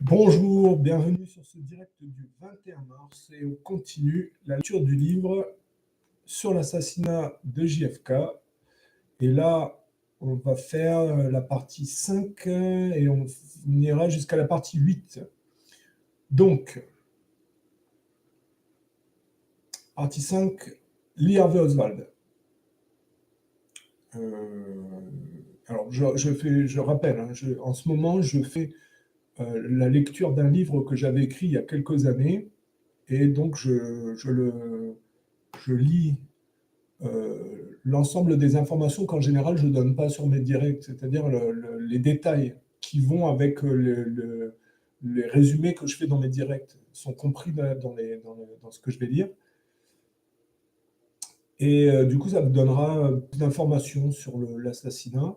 Bonjour, bienvenue sur ce direct du 21 mars et on continue la lecture du livre sur l'assassinat de JFK. Et là, on va faire la partie 5 et on ira jusqu'à la partie 8. Donc, partie 5, Lee Harvey Oswald. Alors, je rappelle, en ce moment, je fais la lecture d'un livre que j'avais écrit il y a quelques années. Et donc, je lis l'ensemble des informations qu'en général, je ne donne pas sur mes directs, c'est-à-dire les détails qui vont avec les résumés que je fais dans mes directs sont compris dans ce que je vais lire. Et du coup, ça me donnera plus d'informations sur l'assassinat.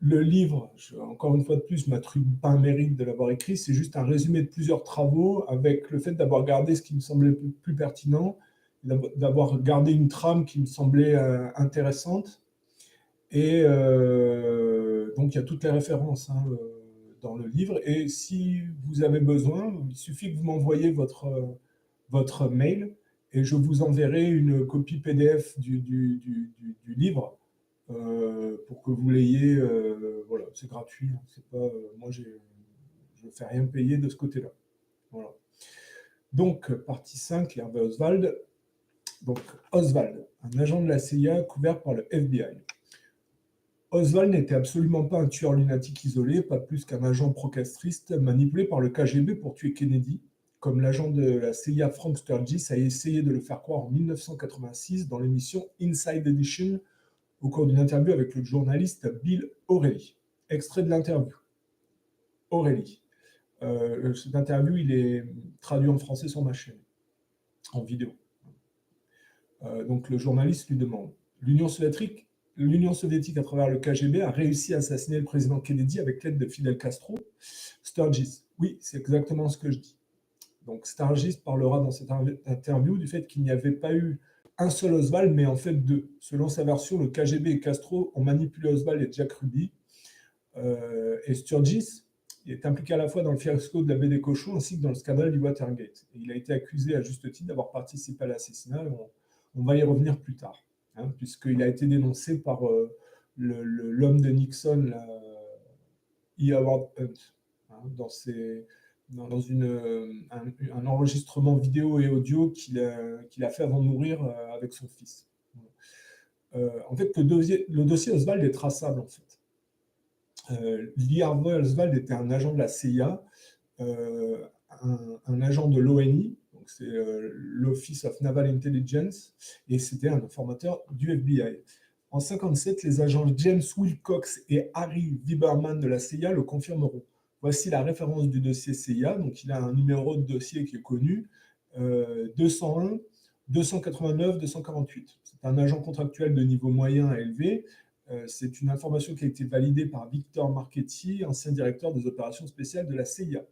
Le livre, encore une fois de plus, je ne m'attribue pas un mérite de l'avoir écrit, c'est juste un résumé de plusieurs travaux avec le fait d'avoir gardé ce qui me semblait plus pertinent, d'avoir gardé une trame qui me semblait intéressante. Et donc, il y a toutes les références dans le livre. Et si vous avez besoin, il suffit que vous m'envoyiez votre mail et je vous enverrai une copie PDF du livre pour que vous l'ayez. Voilà, c'est gratuit. C'est pas, moi, je ne fais rien payer de ce côté-là. Voilà. Donc, partie 5, Harvey Oswald. Donc, Oswald, un agent de la CIA couvert par le FBI. Oswald n'était absolument pas un tueur lunatique isolé, pas plus qu'un agent procastriste manipulé par le KGB pour tuer Kennedy, comme l'agent de la CIA Frank Sturgis a essayé de le faire croire en 1986 dans l'émission Inside Edition au cours d'une interview avec le journaliste Bill O'Reilly. Extrait de l'interview. O'Reilly. Cette interview, il est traduit en français sur ma chaîne, en vidéo. Donc le journaliste lui demande « L'Union soviétique, à travers le KGB, a réussi à assassiner le président Kennedy avec l'aide de Fidel Castro. Sturgis. Oui, c'est exactement ce que je dis. Donc Sturgis parlera dans cette interview du fait qu'il n'y avait pas eu un seul Oswald, mais en fait deux. Selon sa version, le KGB et Castro ont manipulé Oswald et Jack Ruby. Et Sturgis est impliqué à la fois dans le fiasco de la baie des Cochons ainsi que dans le scandale du Watergate. Et il a été accusé à juste titre d'avoir participé à l'assassinat. On va y revenir plus tard, puisqu'il a été dénoncé par l'homme de Nixon, E. Howard Hunt, dans un enregistrement vidéo et audio qu'il a fait avant de mourir avec son fils. En fait, le dossier Oswald est traçable, en fait. Lee Harvey Oswald était un agent de la CIA, un agent de l'ONI, donc c'est l'Office of Naval Intelligence, et c'était un informateur du FBI. En 1957, les agents James Wilcox et Harry Lieberman de la CIA le confirmeront. Voici la référence du dossier CIA, donc il a un numéro de dossier qui est connu, 201, 289, 248. C'est un agent contractuel de niveau moyen à élevé. C'est une information qui a été validée par Victor Marchetti, ancien directeur des opérations spéciales de la CIA.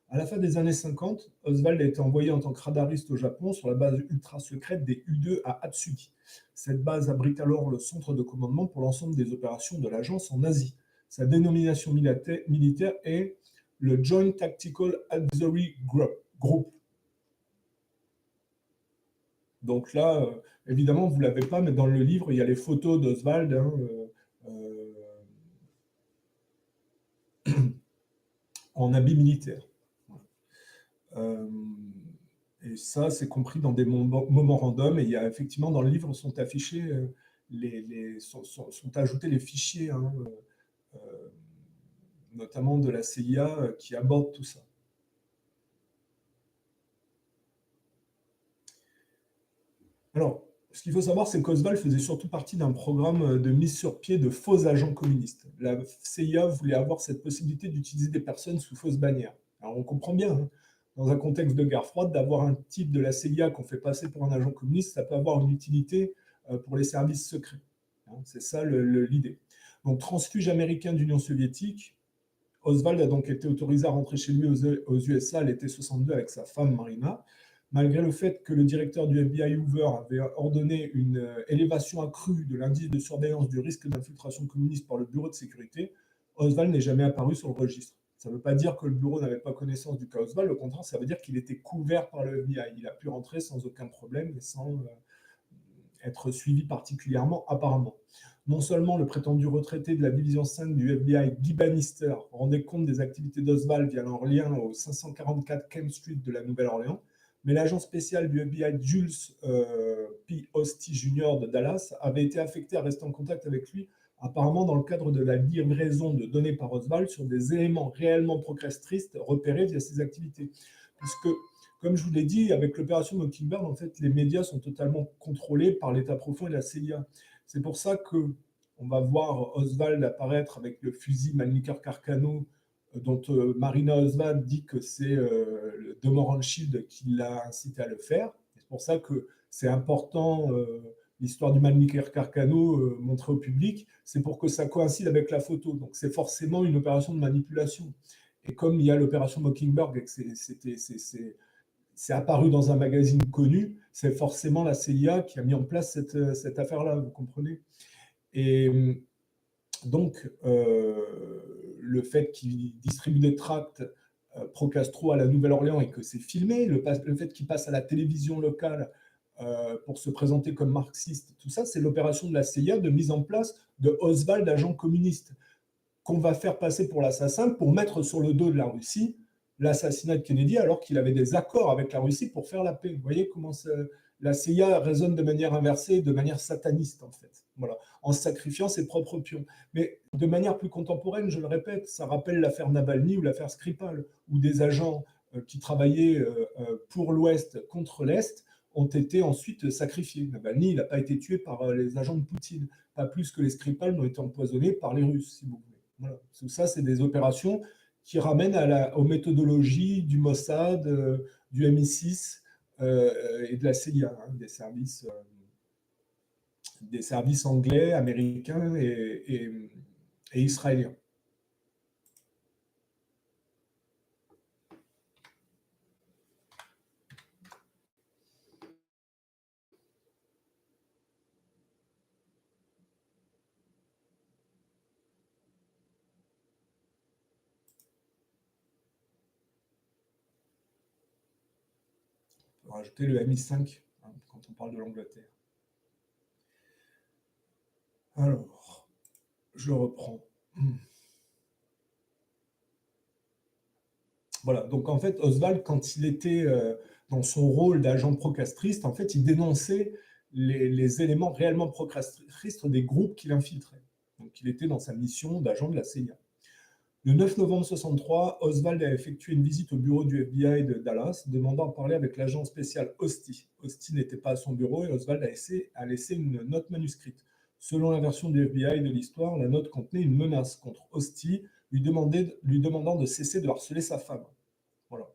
À la fin des années 50, Oswald a été envoyé en tant que radariste au Japon sur la base ultra-secrète des U-2 à Atsugi. Cette base abrite alors le centre de commandement pour l'ensemble des opérations de l'agence en Asie. Sa dénomination militaire est le Joint Tactical Advisory Group. Donc là, évidemment, vous ne l'avez pas, mais dans le livre, il y a les photos d'Oswald en habit militaire. Et ça, c'est compris dans des moments random. Et il y a effectivement, dans le livre, sont affichés, sont ajoutés les fichiers, notamment de la CIA, qui abordent tout ça. Alors, ce qu'il faut savoir, c'est qu'Oswald faisait surtout partie d'un programme de mise sur pied de faux agents communistes. La CIA voulait avoir cette possibilité d'utiliser des personnes sous fausse bannière. Alors, on comprend bien, dans un contexte de guerre froide, d'avoir un type de la CIA qu'on fait passer pour un agent communiste, ça peut avoir une utilité pour les services secrets. C'est ça l'idée. Donc, transfuge américain d'Union soviétique, Oswald a donc été autorisé à rentrer chez lui aux USA à l'été 62 avec sa femme Marina. Malgré le fait que le directeur du FBI Hoover avait ordonné une élévation accrue de l'indice de surveillance du risque d'infiltration communiste par le bureau de sécurité, Oswald n'est jamais apparu sur le registre. Ça ne veut pas dire que le bureau n'avait pas connaissance du cas Oswald, au contraire, ça veut dire qu'il était couvert par le FBI. Il a pu rentrer sans aucun problème et sans être suivi particulièrement, apparemment. Non seulement le prétendu retraité de la division 5 du FBI, Guy Bannister, rendait compte des activités d'Oswald via leur lien au 544 Kent Street de la Nouvelle-Orléans, mais l'agent spécial du FBI, Jules P. Hosty Jr. de Dallas, avait été affecté à rester en contact avec lui, apparemment dans le cadre de la livraison de données par Oswald sur des éléments réellement progressistes repérés via ses activités. Puisque, comme je vous l'ai dit, avec l'opération Mockingbird, en fait, les médias sont totalement contrôlés par l'État profond et la CIA. C'est pour ça qu'on va voir Oswald apparaître avec le fusil Mannlicher Carcano, dont Marina Oswald dit que c'est le Demoran Shield qui l'a incité à le faire. C'est pour ça que c'est important, l'histoire du Mannlicher Carcano montrée au public, c'est pour que ça coïncide avec la photo. Donc c'est forcément une opération de manipulation. Et comme il y a l'opération Mockingbird et que c'est apparu dans un magazine connu, c'est forcément la CIA qui a mis en place cette affaire-là, vous comprenez? Et donc, le fait qu'il distribue des tracts pro-Castro à la Nouvelle-Orléans et que c'est filmé, le fait qu'il passe à la télévision locale pour se présenter comme marxiste, tout ça, c'est l'opération de la CIA de mise en place de Oswald, agent communiste, qu'on va faire passer pour l'assassin pour mettre sur le dos de la Russie l'assassinat de Kennedy alors qu'il avait des accords avec la Russie pour faire la paix. Vous voyez comment la CIA raisonne de manière inversée, de manière sataniste en fait, voilà, en sacrifiant ses propres pions. Mais de manière plus contemporaine, je le répète, ça rappelle l'affaire Navalny ou l'affaire Skripal, où des agents qui travaillaient pour l'Ouest contre l'Est ont été ensuite sacrifiés. Navalny, il n'a pas été tué par les agents de Poutine, pas plus que les Skripal n'ont été empoisonnés par les Russes, si vous voulez. Voilà. Tout ça, c'est des opérations qui ramènent aux méthodologies du Mossad, du MI6 et de la CIA, hein, des services anglais, américains et israéliens. On peut rajouter le MI5 hein, quand on parle de l'Angleterre. Alors, je reprends. Voilà, donc en fait, Oswald, quand il était dans son rôle d'agent procastriste, en fait, il dénonçait les éléments réellement procastristes des groupes qu'il infiltrait. Donc il était dans sa mission d'agent de la CIA. Le 9 novembre 1963, Oswald a effectué une visite au bureau du FBI de Dallas, demandant à parler avec l'agent spécial Hosty. Hosty n'était pas à son bureau et Oswald a laissé une note manuscrite. Selon la version du FBI de l'histoire, la note contenait une menace contre Hosty, lui demandant de cesser de harceler sa femme. Voilà.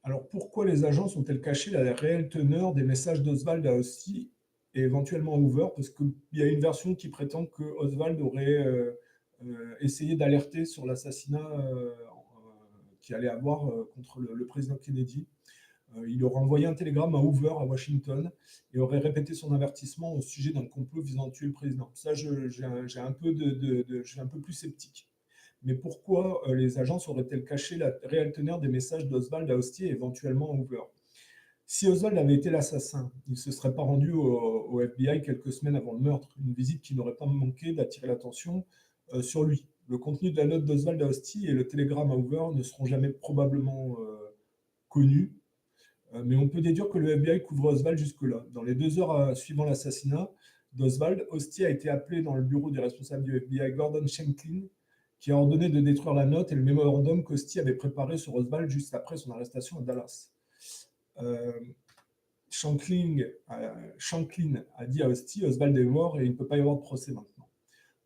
Alors pourquoi les agences ont-elles caché la réelle teneur des messages d'Oswald à Hosty et éventuellement à Hoover? Parce qu'il y a une version qui prétend que Oswald aurait essayé d'alerter sur l'assassinat qu'il allait avoir contre le président Kennedy. Il aurait envoyé un télégramme à Hoover à Washington et aurait répété son avertissement au sujet d'un complot visant à tuer le président. Ça, je suis un peu plus sceptique. Mais pourquoi les agences auraient-elles caché la réelle teneur des messages d'Oswald à Hosty et éventuellement à Hoover? Si Oswald avait été l'assassin, il ne se serait pas rendu au FBI quelques semaines avant le meurtre, une visite qui n'aurait pas manqué d'attirer l'attention sur lui. Le contenu de la note d'Oswald à Hosty et le télégramme à Hoover ne seront jamais probablement connus, mais on peut déduire que le FBI couvre Oswald jusque-là. Dans les 2 heures suivant l'assassinat d'Oswald, Hosty a été appelé dans le bureau du responsable du FBI, Gordon Shanklin, qui a ordonné de détruire la note et le mémorandum qu'Hosty avait préparé sur Oswald juste après son arrestation à Dallas. Shanklin a dit à Hosty, Oswald est mort et il ne peut pas y avoir de procès maintenant.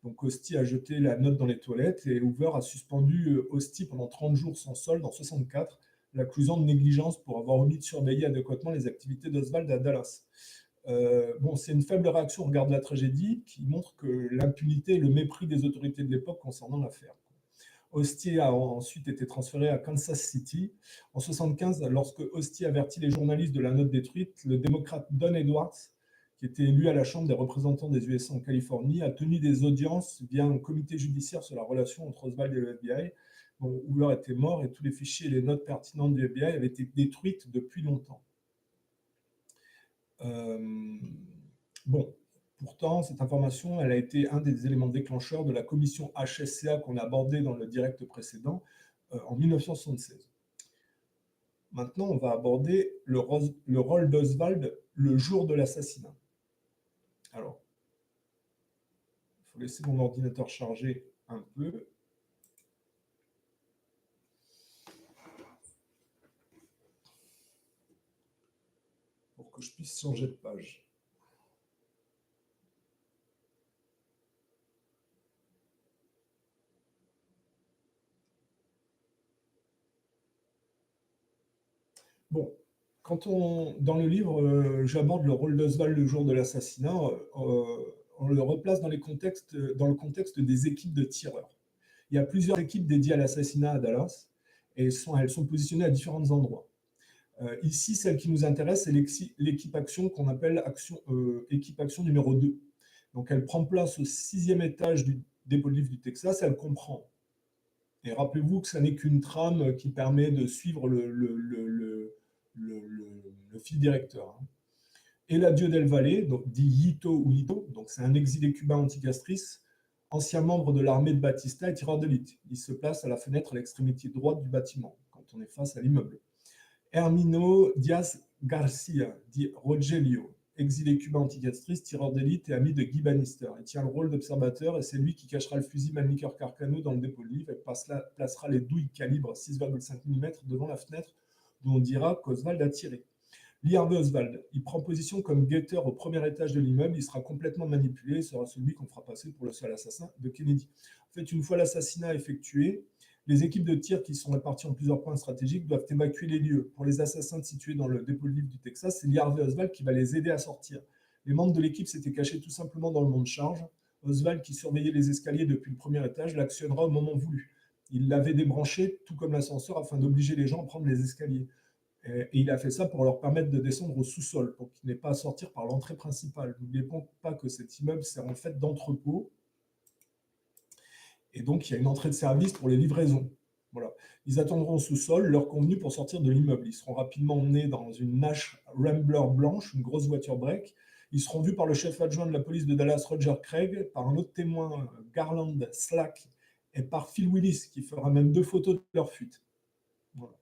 Donc Hosty a jeté la note dans les toilettes et Hoover a suspendu Hosty pendant 30 jours sans solde en 1964, l'accusant de négligence pour avoir omis de surveiller adéquatement les activités d'Oswald à Dallas. Bon, c'est une faible réaction au regard de la tragédie qui montre que l'impunité et le mépris des autorités de l'époque concernant l'affaire. Hostier a ensuite été transféré à Kansas City. En 1975, lorsque Hostier avertit les journalistes de la note détruite, le démocrate Don Edwards, qui était élu à la Chambre des représentants des USA en Californie, a tenu des audiences via un comité judiciaire sur la relation entre Oswald et le FBI. Bon, Hoover était mort et tous les fichiers et les notes pertinentes du FBI avaient été détruites depuis longtemps. Bon, pourtant, cette information, elle a été un des éléments déclencheurs de la commission HSCA qu'on a abordée dans le direct précédent en 1976. Maintenant, on va aborder le rôle d'Oswald le jour de l'assassinat. Alors, il faut laisser mon ordinateur charger un peu. Pour que je puisse changer de page. Bon, dans le livre, j'aborde le rôle d'Oswald le jour de l'assassinat, on le replace dans le contexte des équipes de tireurs. Il y a plusieurs équipes dédiées à l'assassinat à Dallas, et elles sont positionnées à différents endroits. Ici, celle qui nous intéresse, c'est l'équipe action qu'on appelle équipe action numéro 2. Donc, elle prend place au 6e étage du dépôt de livres du Texas, elle comprend. Et rappelez-vous que ça n'est qu'une trame qui permet de suivre le fil directeur. Eladio del Valle, donc, dit Yito ou Lito, donc c'est un exilé cubain anticastrice, ancien membre de l'armée de Batista et tireur d'élite. Il se place à la fenêtre à l'extrémité droite du bâtiment, quand on est face à l'immeuble. Hermino Diaz Garcia, dit Rogelio, exilé cubain anticastrice, tireur d'élite et ami de Guy Bannister. Il tient le rôle d'observateur et c'est lui qui cachera le fusil Mannlicher Carcano dans le dépôt de livres et placera les douilles calibre 6,5 mm devant la fenêtre d'où on dira qu'Oswald a tiré. Lee Harvey Oswald, il prend position comme guetteur au premier étage de l'immeuble, il sera complètement manipulé et sera celui qu'on fera passer pour le seul assassin de Kennedy. En fait, une fois l'assassinat effectué, les équipes de tir qui sont réparties en plusieurs points stratégiques doivent évacuer les lieux. Pour les assassins situés dans le dépôt de livres du Texas, c'est Lee Harvey Oswald qui va les aider à sortir. Les membres de l'équipe s'étaient cachés tout simplement dans le mont de charge. Oswald, qui surveillait les escaliers depuis le premier étage, l'actionnera au moment voulu. Il l'avait débranché, tout comme l'ascenseur, afin d'obliger les gens à prendre les escaliers. Et il a fait ça pour leur permettre de descendre au sous-sol, pour qu'ils n'aient pas à sortir par l'entrée principale. N'oubliez pas que cet immeuble sert en fait d'entrepôt. Et donc, il y a une entrée de service pour les livraisons. Voilà. Ils attendront au sous-sol l'heure convenue pour sortir de l'immeuble. Ils seront rapidement emmenés dans une Nash Rambler blanche, une grosse voiture break. Ils seront vus par le chef adjoint de la police de Dallas, Roger Craig, par un autre témoin, Garland Slack, et par Phil Willis, qui fera même 2 photos de leur fuite. Voilà.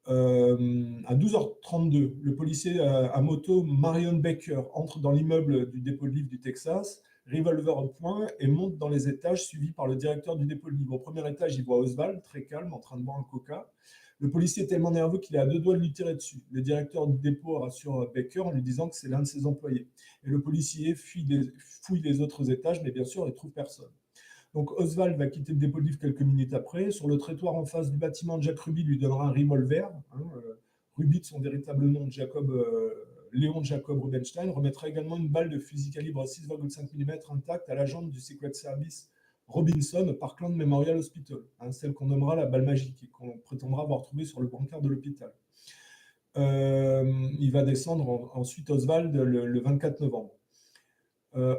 À 12h32, le policier à moto Marion Baker entre dans l'immeuble du dépôt de livres du Texas, revolver au poing, et monte dans les étages, suivi par le directeur du dépôt de livres. Au premier étage, il voit Oswald, très calme, en train de boire un coca. Le policier est tellement nerveux qu'il est à 2 doigts de lui tirer dessus. Le directeur du dépôt rassure Baker en lui disant que c'est l'un de ses employés. Et le policier fouille les autres étages, mais bien sûr, il ne trouve personne. Donc Oswald va quitter le dépôt de livres quelques minutes après. Sur le trottoir en face du bâtiment, Jack Ruby lui donnera un revolver. Ruby, de son véritable nom, Léon Jacob Rubenstein, remettra également une balle de fusil calibre 6,5 mm intacte à l'agent du Secret Service Robinson au Parkland Memorial Hospital, celle qu'on nommera la balle magique et qu'on prétendra avoir trouvée sur le brancard de l'hôpital. Il va descendre ensuite Oswald le 24 novembre.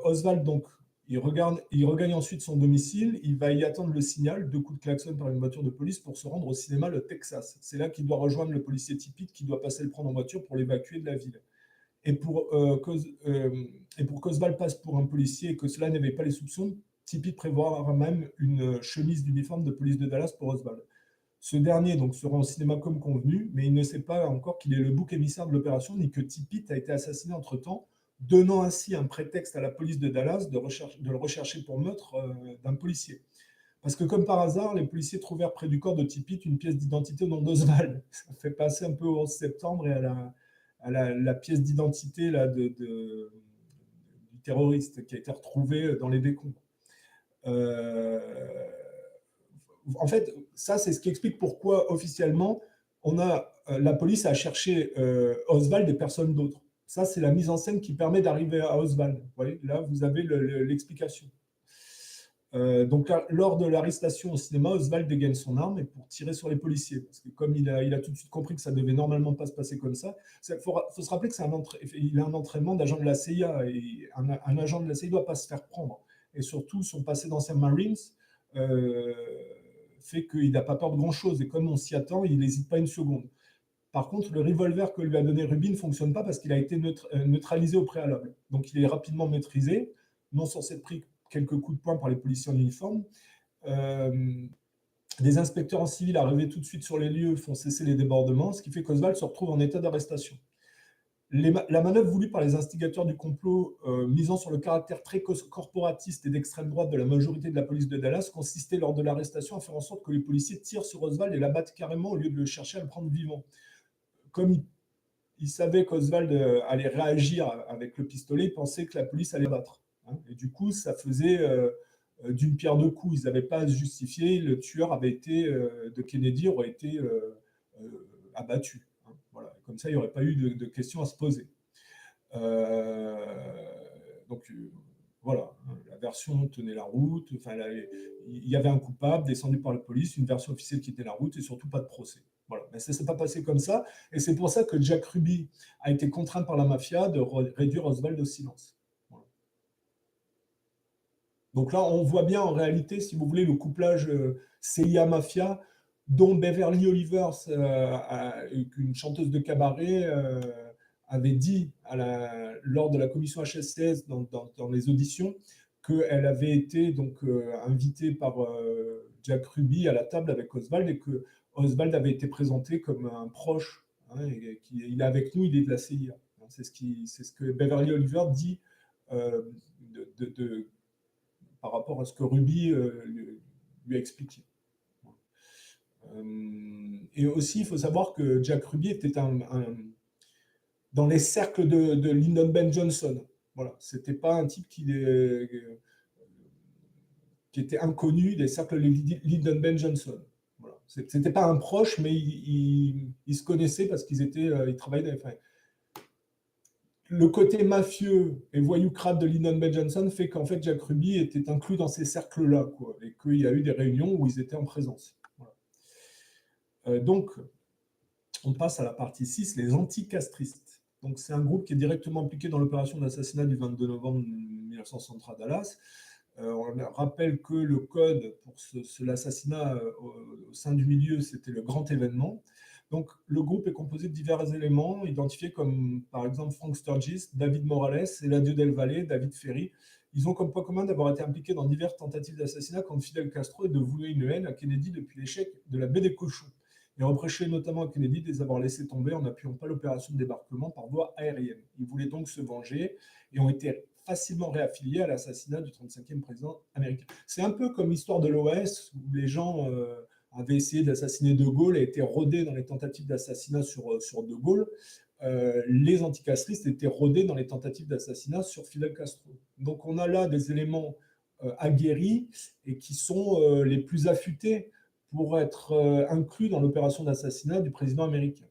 Oswald, donc, il regagne ensuite son domicile, il va y attendre le signal, 2 coups de klaxon par une voiture de police pour se rendre au cinéma le Texas. C'est là qu'il doit rejoindre le policier Tippit qui doit passer le prendre en voiture pour l'évacuer de la ville. Et pour qu'Oswald passe pour un policier et que cela n'éveille pas les soupçons, Tippit prévoira même une chemise d'uniforme de police de Dallas pour Oswald. Ce dernier donc se rend au cinéma comme convenu, mais il ne sait pas encore qu'il est le bouc émissaire de l'opération ni que Tippit a été assassiné entre-temps, donnant ainsi un prétexte à la police de Dallas de le rechercher pour meurtre d'un policier. Parce que comme par hasard, les policiers trouvèrent près du corps de Tippit une pièce d'identité au nom d'Oswald. Ça fait passer un peu au 11 septembre et à la pièce d'identité là, du terroriste qui a été retrouvée dans les décombres. En fait, ça, c'est ce qui explique pourquoi, officiellement, la police a cherché Oswald et personne d'autre. Ça, c'est la mise en scène qui permet d'arriver à Oswald. Vous voyez, là, vous avez l'explication. Donc, lors de l'arrestation au cinéma, Oswald dégaine son arme et pour tirer sur les policiers. Parce que comme il a tout de suite compris que ça devait normalement pas se passer comme ça, il faut se rappeler que il a un entraînement d'agent de la CIA. Et un agent de la CIA ne doit pas se faire prendre. Et surtout, son passé d'ancien Marines euh, fait qu'il n'a pas peur de grand-chose. Et comme on s'y attend, il n'hésite pas une seconde. Par contre, le revolver que lui a donné Ruby ne fonctionne pas parce qu'il a été neutralisé au préalable. Donc, il est rapidement maîtrisé, non sans s'être pris quelques coups de poing par les policiers en uniforme. Des inspecteurs en civil arrivés tout de suite sur les lieux font cesser les débordements, ce qui fait qu'Oswald se retrouve en état d'arrestation. La manœuvre voulue par les instigateurs du complot, misant sur le caractère très corporatiste et d'extrême droite de la majorité de la police de Dallas, consistait lors de l'arrestation à faire en sorte que les policiers tirent sur Oswald et l'abattent carrément au lieu de le chercher à le prendre vivant. Comme il savait qu'Oswald allait réagir avec le pistolet, il pensait que la police allait l'abattre. Et du coup, ça faisait d'une pierre deux coups. Ils n'avaient pas à se justifier. Le tueur de Kennedy aurait été abattu. Voilà. Comme ça, il n'y aurait pas eu de questions à se poser. Donc, voilà, la version tenait la route. Enfin, il y avait un coupable descendu par la police, une version officielle qui tenait la route et surtout pas de procès. Voilà. Mais ça ne s'est pas passé comme ça. Et c'est pour ça que Jack Ruby a été contraint par la mafia de réduire Oswald au silence. Voilà. Donc là, on voit bien en réalité, si vous voulez, le couplage CIA-mafia, dont Beverly Olivers, une chanteuse de cabaret, avait dit lors de la commission HSCS dans les auditions qu'elle avait été donc invitée par Jack Ruby à la table avec Oswald et que Oswald avait été présenté comme un proche. Et il est avec nous, il est de la CIA. C'est ce que Beverly Oliver dit par rapport à ce que Ruby lui a expliqué. Et aussi, il faut savoir que Jack Ruby était dans les cercles de Lyndon B. Johnson. Voilà, c'était pas un type qui était inconnu des cercles de Lyndon B. Johnson. Voilà. C'était pas un proche, mais il se connaissait parce ils travaillaient dans le côté mafieux et voyoucrate de Lyndon B. Johnson fait qu'en fait Jack Ruby était inclus dans ces cercles-là, quoi, et qu'il y a eu des réunions où ils étaient en présence. Voilà. Donc, on passe à la partie 6, les anticastristes. Donc, c'est un groupe qui est directement impliqué dans l'opération d'assassinat du 22 novembre 1963 à Dallas. On rappelle que le code pour l'assassinat au sein du milieu, c'était le grand événement. Donc, le groupe est composé de divers éléments identifiés comme, par exemple, Frank Sturgis, David Morales, Eladio Del Valle, David Ferry. Ils ont comme point commun d'avoir été impliqués dans diverses tentatives d'assassinat contre Fidel Castro et de vouer une haine à Kennedy depuis l'échec de la baie des Cochons. Ils reprochaient notamment à Kennedy de les avoir laissés tomber en n'appuyant pas l'opération de débarquement par voie aérienne. Ils voulaient donc se venger et ont été facilement réaffiliés à l'assassinat du 35e président américain. C'est un peu comme l'histoire de l'OS, où les gens avaient essayé d'assassiner De Gaulle et étaient rodés dans les tentatives d'assassinat sur De Gaulle. Les anticastristes étaient rodés dans les tentatives d'assassinat sur Fidel Castro. Donc on a là des éléments aguerris et qui sont les plus affûtés pour être inclus dans l'opération d'assassinat du président américain.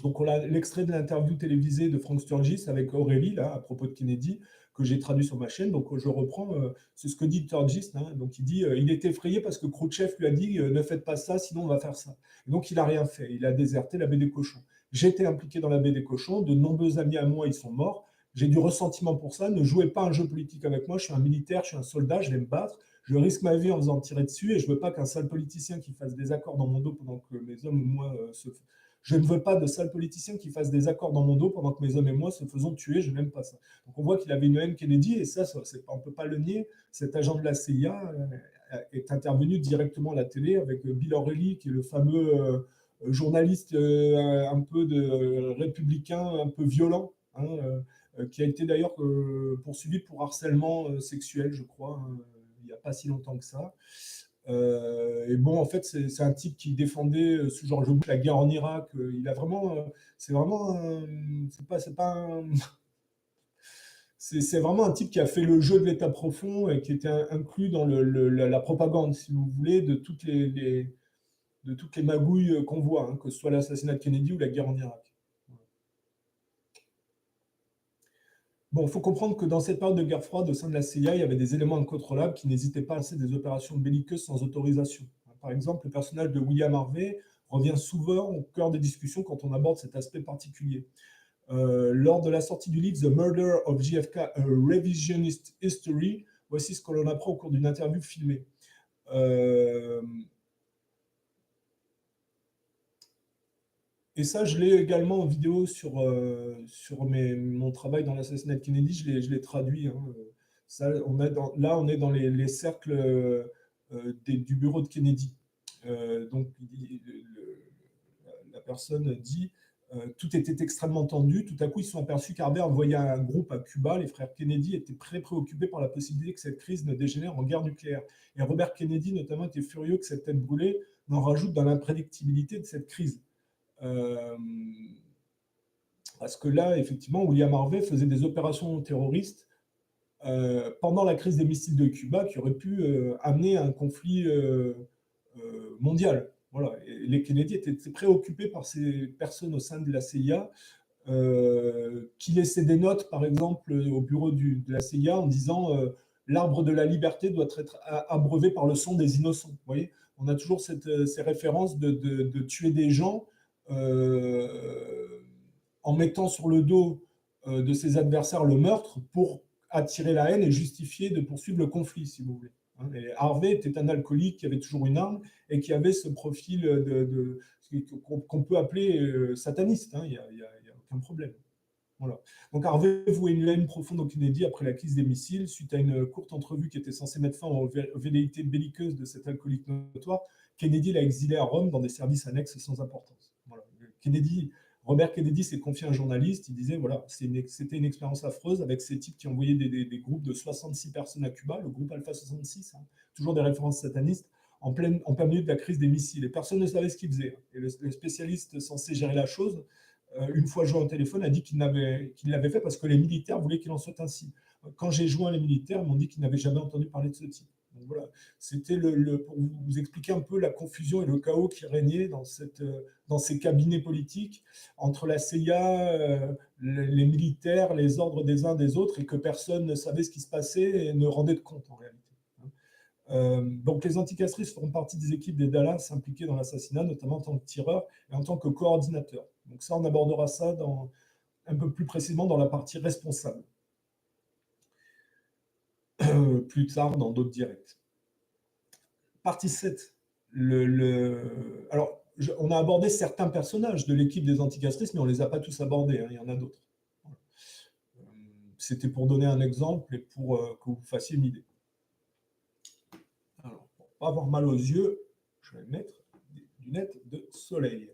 Donc, on a l'extrait de l'interview télévisée de Frank Sturgis avec Aurélie, là, à propos de Kennedy, que j'ai traduit sur ma chaîne. Donc, je reprends, c'est ce que dit Sturgis. Donc, il dit il est effrayé parce que Khrouchtchev lui a dit ne faites pas ça, sinon on va faire ça. Et donc, il n'a rien fait. Il a déserté la baie des Cochons. J'étais impliqué dans la baie des Cochons. De nombreux amis à moi, ils sont morts. J'ai du ressentiment pour ça. Ne jouez pas un jeu politique avec moi. Je suis un militaire, je suis un soldat, je vais me battre. Je risque ma vie en faisant tirer dessus et je ne veux pas qu'un sale politicien qui fasse des accords dans mon dos pendant que mes hommes ou moi Je ne veux pas de sales politiciens qui fassent des accords dans mon dos pendant que mes hommes et moi se faisons tuer. Je n'aime pas ça. Donc on voit qu'il avait une haine Kennedy et ça on ne peut pas le nier. Cet agent de la CIA est intervenu directement à la télé avec Bill O'Reilly, qui est le fameux journaliste un peu républicain, un peu violent, qui a été d'ailleurs poursuivi pour harcèlement sexuel, je crois, il n'y a pas si longtemps que ça. Et bon, en fait, c'est un type qui défendait sous George Bush la guerre en Irak. Il a vraiment, c'est vraiment, c'est vraiment un type qui a fait le jeu de l'État profond et qui était inclus dans la propagande, si vous voulez, de toutes les magouilles qu'on voit, que ce soit l'assassinat de Kennedy ou la guerre en Irak. Bon, il faut comprendre que dans cette période de guerre froide, au sein de la CIA, il y avait des éléments incontrôlables qui n'hésitaient pas à lancer des opérations belliqueuses sans autorisation. Par exemple, le personnage de William Harvey revient souvent au cœur des discussions quand on aborde cet aspect particulier. Lors de la sortie du livre The Murder of JFK, A Revisionist History, voici ce que l'on apprend au cours d'une interview filmée. Et ça, je l'ai également en vidéo sur mon travail dans l'assassinat de Kennedy, je l'ai traduit. Hein. Ça, là, on est dans les cercles du bureau de Kennedy. Donc, la personne dit tout était extrêmement tendu. Tout à coup, ils se sont aperçus qu'Harvey envoyait un groupe à Cuba. Les frères Kennedy étaient très préoccupés par la possibilité que cette crise ne dégénère en guerre nucléaire. Et Robert Kennedy, notamment, était furieux que cette tête brûlée n'en rajoute dans l'imprédictibilité de cette crise. Parce que là, effectivement, William Harvey faisait des opérations terroristes pendant la crise des missiles de Cuba qui aurait pu amener à un conflit mondial. Voilà. Et les Kennedy étaient préoccupés par ces personnes au sein de la CIA qui laissaient des notes, par exemple, au bureau de la CIA en disant l'arbre de la liberté doit être abreuvé par le sang des innocents. Vous voyez, on a toujours ces références de tuer des gens en mettant sur le dos de ses adversaires le meurtre pour attirer la haine et justifier de poursuivre le conflit, si vous voulez. Et Harvey était un alcoolique qui avait toujours une arme et qui avait ce profil qu'on peut appeler sataniste. Il n'y a aucun problème. Voilà. Donc Harvey vouait une haine profonde au Kennedy après la crise des missiles, suite à une courte entrevue qui était censée mettre fin aux velléités belliqueuses de cet alcoolique notoire. Kennedy l'a exilé à Rome dans des services annexes sans importance. Voilà. Robert Kennedy s'est confié à un journaliste, il disait voilà, c'était une expérience affreuse avec ces types qui envoyaient des groupes de 66 personnes à Cuba, le groupe Alpha 66, toujours des références satanistes, en plein milieu de la crise des missiles. Et personne ne savait ce qu'ils faisaient. Et le spécialiste censé gérer la chose, une fois joint au téléphone, a dit qu'il l'avait fait parce que les militaires voulaient qu'il en soit ainsi. Quand j'ai joint les militaires, ils m'ont dit qu'ils n'avaient jamais entendu parler de ce type. Donc voilà, c'était pour vous expliquer un peu la confusion et le chaos qui régnait dans ces cabinets politiques entre la CIA, les militaires, les ordres des uns des autres, et que personne ne savait ce qui se passait et ne rendait de compte en réalité. Donc les anticastristes feront partie des équipes des Dallas impliquées dans l'assassinat, notamment en tant que tireurs et en tant que coordinateurs. Donc ça, on abordera ça un peu plus précisément dans la partie responsable. Plus tard dans d'autres directs. Partie 7. Alors, on a abordé certains personnages de l'équipe des anticastristes, mais on ne les a pas tous abordés, il y en a d'autres. C'était pour donner un exemple et pour que vous fassiez une idée. Alors, pour ne pas avoir mal aux yeux, je vais mettre des lunettes de soleil.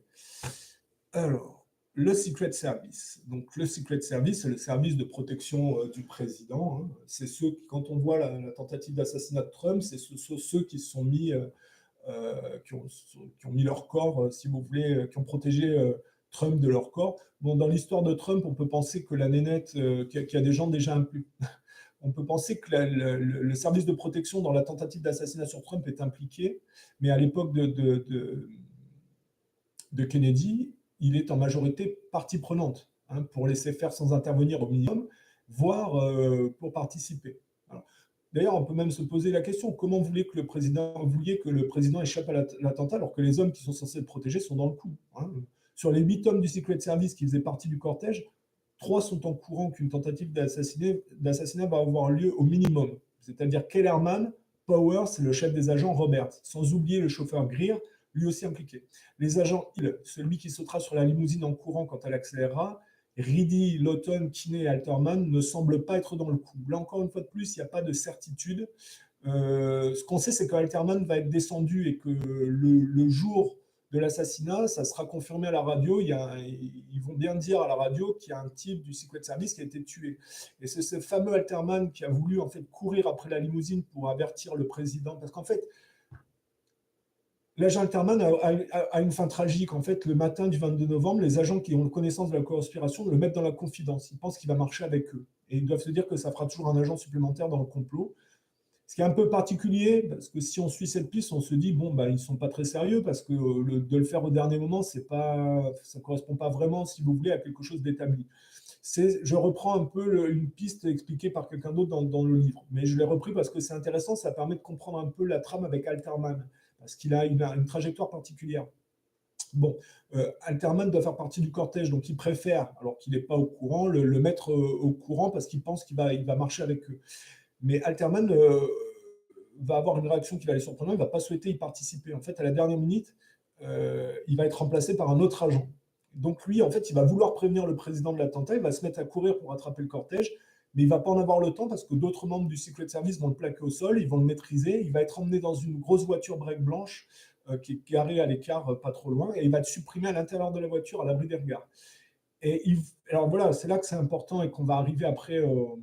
Alors, le Secret Service. Donc, le Secret Service, c'est le service de protection du président. C'est ceux qui, quand on voit la tentative d'assassinat de Trump, c'est ceux qui se sont mis, qui ont mis leur corps, si vous voulez, qui ont protégé Trump de leur corps. Bon, dans l'histoire de Trump, on peut penser que la nénette, qu'il y a des gens déjà impliqués. On peut penser que le service de protection dans la tentative d'assassinat sur Trump est impliqué, mais à l'époque de Kennedy, il est en majorité partie prenante pour laisser faire sans intervenir au minimum, voire pour participer. D'ailleurs, on peut même se poser la question, comment vouliez que le président échappe à l'attentat alors que les hommes qui sont censés le protéger sont dans le coup. Sur les 8 hommes du Secret Service qui faisaient partie du cortège, 3 sont en courant qu'une tentative d'assassinat va avoir lieu au minimum. C'est-à-dire Kellerman, Powers et le chef des agents Roberts, sans oublier le chauffeur Greer, lui aussi impliqué. Les agents Hill, celui qui sautera sur la limousine en courant quand elle accélérera, Reedy, Lawton, Kinney et Alterman ne semblent pas être dans le coup. Là, encore une fois de plus, il n'y a pas de certitude. Ce qu'on sait, c'est qu'Alterman va être descendu et que le jour de l'assassinat, ça sera confirmé à la radio. Ils vont bien dire à la radio qu'il y a un type du Secret Service qui a été tué. Et c'est ce fameux Alterman qui a voulu en fait courir après la limousine pour avertir le président. Parce qu'en fait, l'agent Alterman a une fin tragique. En fait, le matin du 22 novembre, les agents qui ont connaissance de la conspiration le mettent dans la confidence. Ils pensent qu'il va marcher avec eux. Et ils doivent se dire que ça fera toujours un agent supplémentaire dans le complot. Ce qui est un peu particulier, parce que si on suit cette piste, on se dit, bon, ils ne sont pas très sérieux, parce que de le faire au dernier moment, ça ne correspond pas vraiment, si vous voulez, à quelque chose d'établi. Je reprends un peu une piste expliquée par quelqu'un d'autre dans le livre, mais je l'ai repris parce que c'est intéressant, ça permet de comprendre un peu la trame avec Alterman, parce qu'il a une trajectoire particulière. Bon, Alterman doit faire partie du cortège, donc il préfère, alors qu'il n'est pas au courant, le mettre au courant parce qu'il pense il va marcher avec eux. Mais Alterman va avoir une réaction qui va les surprendre, il ne va pas souhaiter y participer. En fait, à la dernière minute, il va être remplacé par un autre agent. Donc lui, en fait, il va vouloir prévenir le président de l'attentat, il va se mettre à courir pour attraper le cortège, mais il ne va pas en avoir le temps parce que d'autres membres du Secret Service vont le plaquer au sol, ils vont le maîtriser, il va être emmené dans une grosse voiture break blanche qui est garée à l'écart, pas trop loin, et il va être supprimé à l'intérieur de la voiture, à l'abri des regards. Alors voilà, c'est là que c'est important et qu'on va arriver après au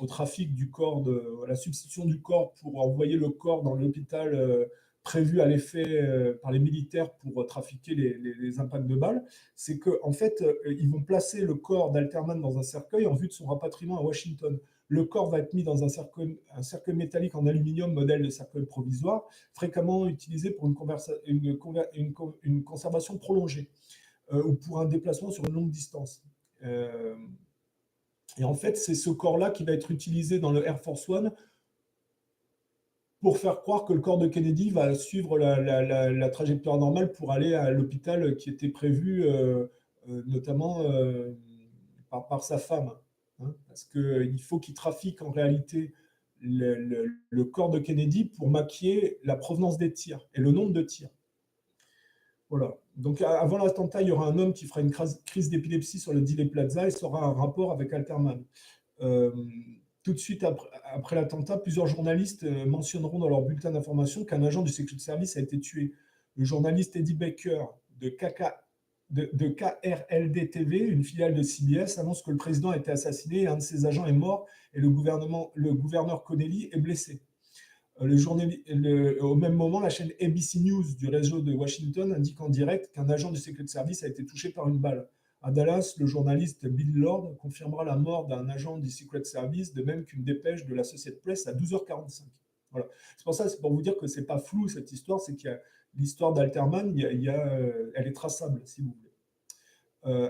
trafic du corps, à la substitution du corps pour envoyer le corps dans l'hôpital prévu à l'effet par les militaires pour trafiquer les impacts de balles. C'est qu'en fait, ils vont placer le corps d'Alterman dans un cercueil en vue de son rapatriement à Washington. Le corps va être mis dans un cercueil métallique en aluminium, modèle de cercueil provisoire, fréquemment utilisé pour une conservation prolongée ou pour un déplacement sur une longue distance. Et en fait, c'est ce corps-là qui va être utilisé dans le Air Force One pour faire croire que le corps de Kennedy va suivre la trajectoire normale pour aller à l'hôpital qui était prévu, notamment par sa femme. Hein, parce qu'il faut qu'il trafique en réalité le corps de Kennedy pour maquiller la provenance des tirs et le nombre de tirs. Voilà. Donc, avant l'attentat, il y aura un homme qui fera une crise d'épilepsie sur le Dealey Plaza et ça aura un rapport avec Alterman. Tout de suite après l'attentat, plusieurs journalistes mentionneront dans leur bulletin d'information qu'un agent du Secret Service a été tué. Le journaliste Eddie Baker de KRLD-TV, une filiale de CBS, annonce que le président a été assassiné et un de ses agents est mort et le gouverneur Connelly est blessé. Au même moment, la chaîne ABC News du réseau de Washington indique en direct qu'un agent du Secret Service a été touché par une balle. À Dallas, le journaliste Bill Lord confirmera la mort d'un agent du Secret Service, de même qu'une dépêche de l'Associated Press à 12h45. Voilà. C'est pour vous dire que c'est pas flou cette histoire, c'est qu'il y a l'histoire d'Alterman, elle est traçable, si vous voulez.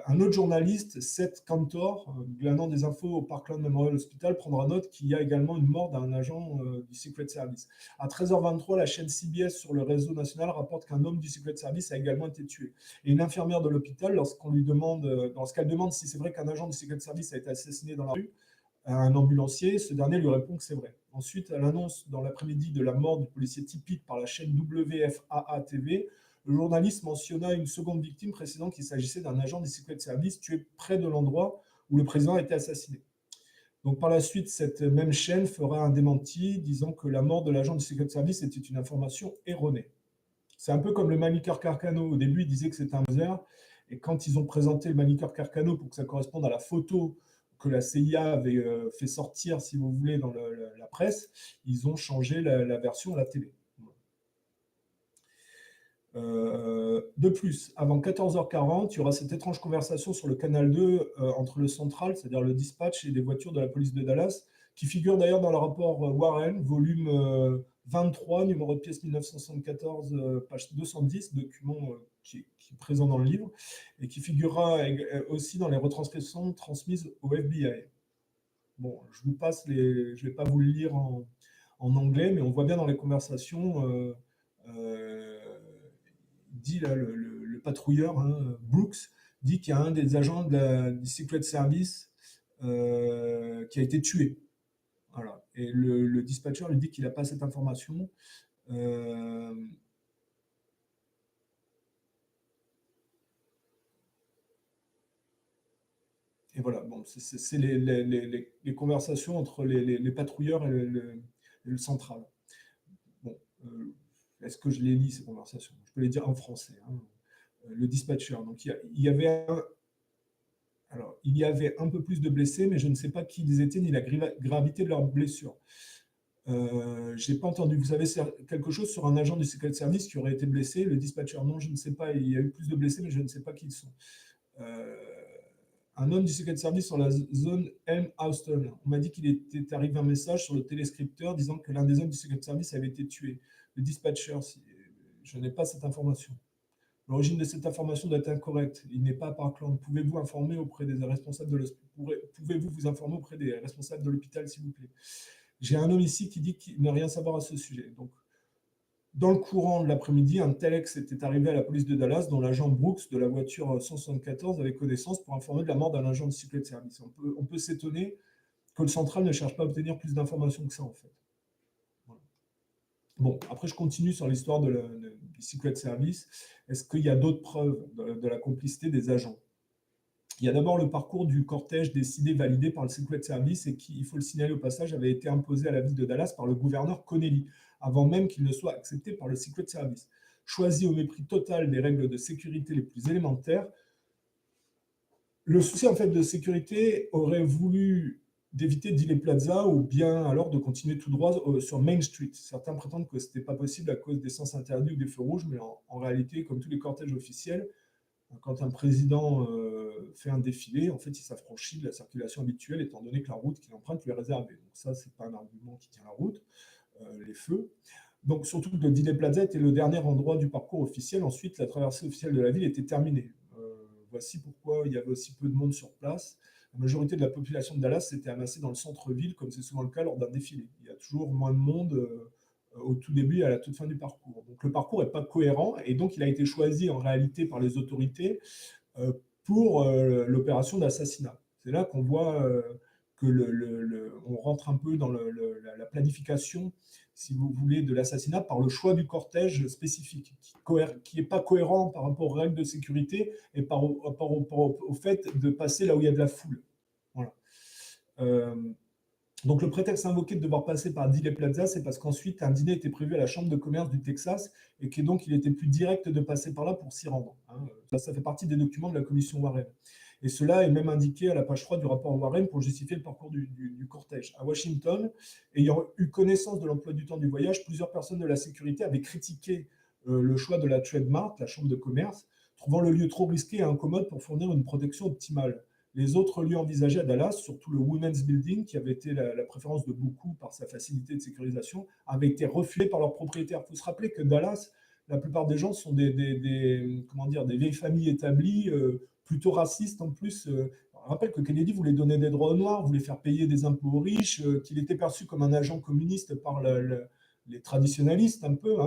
Un autre journaliste, Seth Cantor, glanant des infos au Parkland Memorial Hospital, prendra note qu'il y a également une mort d'un agent du Secret Service. À 13h23, la chaîne CBS sur le réseau national rapporte qu'un homme du Secret Service a également été tué. Et une infirmière de l'hôpital, lorsqu'elle demande si c'est vrai qu'un agent du Secret Service a été assassiné dans la rue, à un ambulancier, ce dernier lui répond que c'est vrai. Ensuite, à l'annonce dans l'après-midi de la mort du policier Tippit par la chaîne WFAA TV, le journaliste mentionna une seconde victime précisant qu'il s'agissait d'un agent des Secret Service tué près de l'endroit où le président a été assassiné. Donc par la suite, cette même chaîne fera un démenti disant que la mort de l'agent du Secret Service était une information erronée. C'est un peu comme le Manicure Carcano. Au début, ils disaient que c'était un buzzer, et quand ils ont présenté le Manicure Carcano pour que ça corresponde à la photo que la CIA avait fait sortir, si vous voulez, dans la presse, ils ont changé la version à la télé. De plus, avant 14h40, il y aura cette étrange conversation sur le canal 2 entre le central, c'est-à-dire le dispatch, et des voitures de la police de Dallas, qui figure d'ailleurs dans le rapport Warren, volume 23, numéro de pièce 1974, page 210, document qui est présent dans le livre, et qui figurera aussi dans les retranscriptions transmises au FBI. Bon, je vous passe je ne vais pas vous le lire en anglais, mais on voit bien dans les conversations dit là, le patrouilleur, hein, Brooks, dit qu'il y a un des agents du Secret Service qui a été tué. Voilà. Et le dispatcher lui dit qu'il n'a pas cette information. Et voilà, bon, c'est les conversations entre les patrouilleurs et le central. Bon, est-ce que je les lis, ces conversations? Je peux les dire en français. Hein. Le dispatcher. Donc, il y avait un peu plus de blessés, mais je ne sais pas qui ils étaient ni la gravité de leurs blessures. Je n'ai pas entendu. Vous savez quelque chose sur un agent du Secret Service qui aurait été blessé? Le dispatcher, non, je ne sais pas. Il y a eu plus de blessés, mais je ne sais pas qui ils sont. Un homme du Secret Service sur la zone Elm Houston. On m'a dit qu'il était arrivé un message sur le téléscripteur disant que l'un des hommes du Secret Service avait été tué. Le dispatcher, je n'ai pas cette information. L'origine de cette information doit être incorrecte. Il n'est pas à Parkland. Pouvez-vous informer auprès des responsables de l'hospital Pouvez-vous vous informer auprès des responsables de l'hôpital, s'il vous plaît? J'ai un homme ici qui dit qu'il ne rien savoir à ce sujet. Donc, dans le courant de l'après-midi, un telex était arrivé à la police de Dallas, dont l'agent Brooks de la voiture 174 avait connaissance pour informer de la mort d'un agent de Secret Service. On peut s'étonner que le central ne cherche pas à obtenir plus d'informations que ça, en fait. Voilà. Bon, après, je continue sur l'histoire du Secret Service. Est-ce qu'il y a d'autres preuves de la complicité des agents? Il y a d'abord le parcours du cortège décidé, validé par le Secret Service et qui, il faut le signaler au passage, avait été imposé à la ville de Dallas par le gouverneur Connelly, avant même qu'il ne soit accepté par le Secret Service. Choisi au mépris total des règles de sécurité les plus élémentaires, le souci en fait de sécurité aurait voulu d'éviter Dealey Plaza ou bien alors de continuer tout droit sur Main Street. Certains prétendent que ce n'était pas possible à cause des sens interdits ou des feux rouges, mais en réalité, comme tous les cortèges officiels, quand un président fait un défilé, en fait, il s'affranchit de la circulation habituelle, étant donné que la route qu'il emprunte lui est réservée. Donc ça, ce n'est pas un argument qui tient la route, les feux. Donc surtout que le Dealey Plaza était le dernier endroit du parcours officiel. Ensuite, la traversée officielle de la ville était terminée. Voici pourquoi il y avait aussi peu de monde sur place. La majorité de la population de Dallas s'était amassée dans le centre-ville, comme c'est souvent le cas lors d'un défilé. Il y a toujours moins de monde au tout début et à la toute fin du parcours. Donc le parcours n'est pas cohérent et donc il a été choisi en réalité par les autorités pour l'opération d'assassinat. C'est là qu'on voit que on rentre un peu dans la planification, si vous voulez, de l'assassinat par le choix du cortège spécifique, qui n'est pas cohérent par rapport aux règles de sécurité et par rapport au fait de passer là où il y a de la foule. Voilà. Donc le prétexte invoqué de devoir passer par Dealey Plaza, c'est parce qu'ensuite un dîner était prévu à la Chambre de commerce du Texas et que donc il était plus direct de passer par là pour s'y rendre. Ça fait partie des documents de la commission Warren. Et cela est même indiqué à la page 3 du rapport Warren pour justifier le parcours du cortège. À Washington, ayant eu connaissance de l'emploi du temps du voyage, plusieurs personnes de la sécurité avaient critiqué le choix de la Trade Mart, la Chambre de commerce, trouvant le lieu trop risqué et incommode pour fournir une protection optimale. Les autres lieux envisagés à Dallas, surtout le Women's Building, qui avait été la préférence de beaucoup par sa facilité de sécurisation, avaient été refusés par leurs propriétaires. Il faut se rappeler que Dallas, la plupart des gens sont des vieilles familles établies, plutôt racistes en plus. On rappelle que Kennedy voulait donner des droits aux Noirs, voulait faire payer des impôts aux riches, qu'il était perçu comme un agent communiste par les traditionalistes un peu,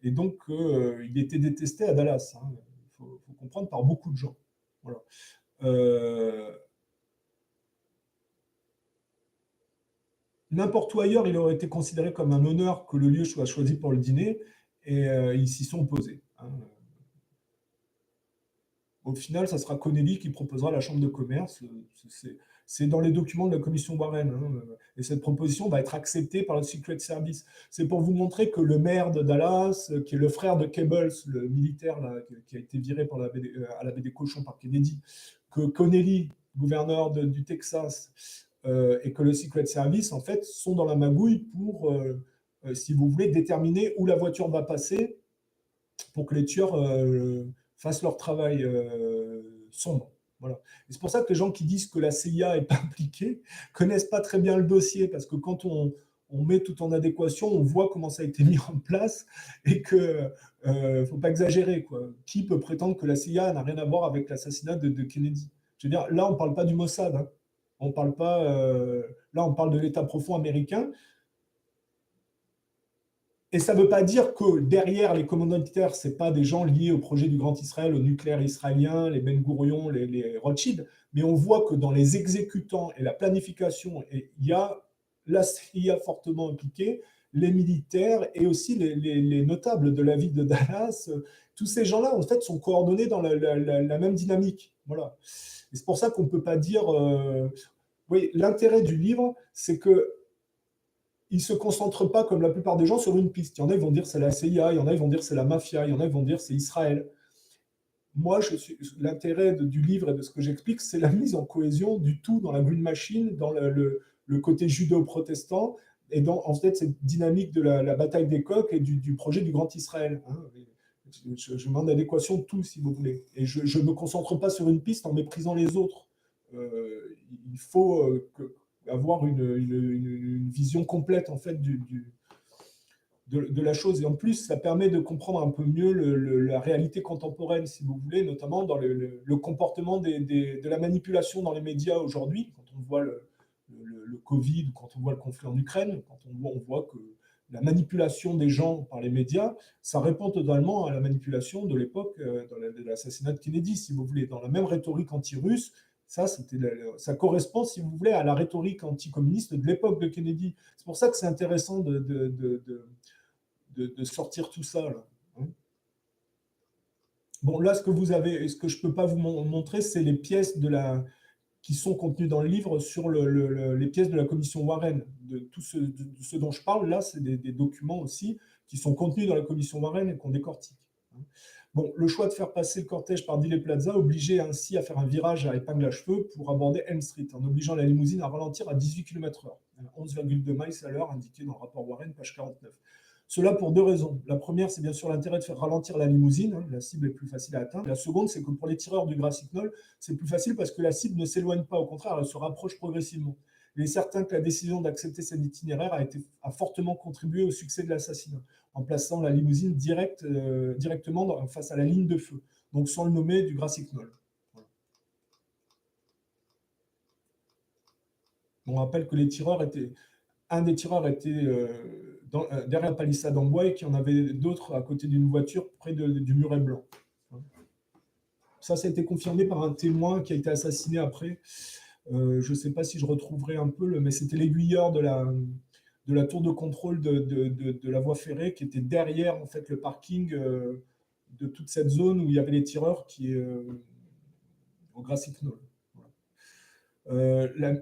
et donc il était détesté à Dallas. Il faut comprendre, par beaucoup de gens. Voilà. N'importe où ailleurs, il aurait été considéré comme un honneur que le lieu soit choisi pour le dîner, et ils s'y sont opposés. Au final, ça sera Connelly qui proposera la Chambre de commerce. C'est dans les documents de la commission Warren. Et cette proposition va être acceptée par le Secret Service. C'est pour vous montrer que le maire de Dallas, qui est le frère de Cables, le militaire là, qui a été viré à la baie des Cochons par Kennedy, que Connelly, gouverneur du Texas, et que le Secret Service, en fait, sont dans la magouille pour, si vous voulez, déterminer où la voiture va passer pour que les tueurs fassent leur travail sombre. Voilà. Et c'est pour ça que les gens qui disent que la CIA n'est pas impliquée connaissent pas très bien le dossier, parce que quand on met tout en adéquation, on voit comment ça a été mis en place et qu'il ne faut pas exagérer, quoi. Qui peut prétendre que la CIA n'a rien à voir avec l'assassinat de Kennedy? Je veux dire, là, on ne parle pas du Mossad. On parle pas, là, on parle de l'État profond américain. Et ça ne veut pas dire que derrière les commanditaires, ce n'est pas des gens liés au projet du Grand Israël, au nucléaire israélien, les Ben Gourion, les Rothschild, mais on voit que dans les exécutants et la planification, il y a la CIA fortement impliquée, les militaires et aussi les notables de la ville de Dallas. Tous ces gens-là, en fait, sont coordonnés dans la même dynamique. Voilà. Et c'est pour ça qu'on ne peut pas dire... Oui, l'intérêt du livre, c'est que il ne se concentre pas, comme la plupart des gens, sur une piste. Il y en a, ils vont dire c'est la CIA, il y en a, ils vont dire c'est la mafia, il y en a, ils vont dire c'est Israël. Moi, l'intérêt du livre et de ce que j'explique, c'est la mise en cohésion du tout dans la Green Machine, dans le côté judéo-protestant, et dans en fait cette dynamique de la bataille des coqs et du projet du Grand Israël. Je mets en adéquation tout, si vous voulez. Et je ne me concentre pas sur une piste en méprisant les autres. Il faut avoir une vision complète en fait de de la chose. Et en plus, ça permet de comprendre un peu mieux la réalité contemporaine, si vous voulez, notamment dans le comportement de la manipulation dans les médias aujourd'hui, quand on voit le Covid, quand on voit le conflit en Ukraine, quand on voit que la manipulation des gens par les médias, ça répond totalement à la manipulation de l'époque de l'assassinat de Kennedy, si vous voulez. Dans la même rhétorique anti-russe, ça correspond, si vous voulez, à la rhétorique anticommuniste de l'époque de Kennedy. C'est pour ça que c'est intéressant de sortir tout ça, là. Bon, là, ce que je ne peux pas vous montrer, c'est les pièces qui sont contenues dans le livre sur les pièces de la commission Warren. De ce dont je parle, là, c'est des documents aussi qui sont contenus dans la commission Warren et qu'on décortique. Bon, le choix de faire passer le cortège par Dealey Plaza obligeait ainsi à faire un virage à épingle à cheveux pour aborder Elm Street, en obligeant la limousine à ralentir à 18 km/h, 11,2 miles à l'heure, indiqué dans le rapport Warren, page 49. Cela pour deux raisons. La première, c'est bien sûr l'intérêt de faire ralentir la limousine, hein, la cible est plus facile à atteindre. La seconde, c'est que pour les tireurs du Grassy Knoll, c'est plus facile parce que la cible ne s'éloigne pas, au contraire, elle se rapproche progressivement. Il est certain que la décision d'accepter cet itinéraire a fortement contribué au succès de l'assassinat, en plaçant la limousine directement face à la ligne de feu, donc sans le nommer du Grassy Knoll. Voilà. On rappelle que un des tireurs était derrière la palissade en bois et qu'il y en avait d'autres à côté d'une voiture près du muret blanc. Ça a été confirmé par un témoin qui a été assassiné après. Je ne sais pas si je retrouverai un peu, mais c'était l'aiguilleur de la tour de contrôle de la voie ferrée qui était derrière en fait, le parking de toute cette zone où il y avait les tireurs au Grassy Knoll.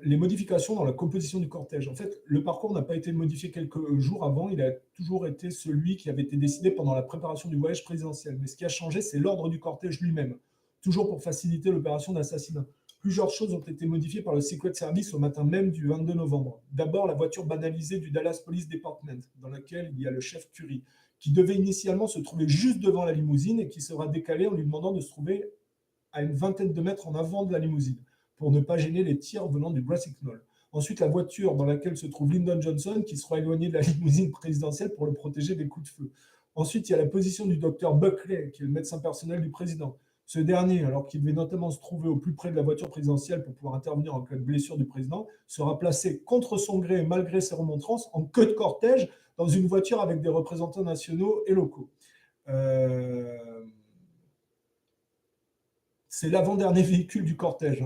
Les modifications dans la composition du cortège. En fait, le parcours n'a pas été modifié quelques jours avant, il a toujours été celui qui avait été décidé pendant la préparation du voyage présidentiel. Mais ce qui a changé, c'est l'ordre du cortège lui-même, toujours pour faciliter l'opération d'assassinat. Plusieurs choses ont été modifiées par le Secret Service au matin même du 22 novembre. D'abord, la voiture banalisée du Dallas Police Department, dans laquelle il y a le chef Curry, qui devait initialement se trouver juste devant la limousine et qui sera décalé en lui demandant de se trouver à une vingtaine de mètres en avant de la limousine, pour ne pas gêner les tirs venant du Grassy Knoll. Ensuite, la voiture dans laquelle se trouve Lyndon Johnson, qui sera éloignée de la limousine présidentielle pour le protéger des coups de feu. Ensuite, il y a la position du docteur Buckley, qui est le médecin personnel du président. Ce dernier, alors qu'il devait notamment se trouver au plus près de la voiture présidentielle pour pouvoir intervenir en cas de blessure du président, sera placé contre son gré et malgré ses remontrances en queue de cortège dans une voiture avec des représentants nationaux et locaux. C'est l'avant-dernier véhicule du cortège.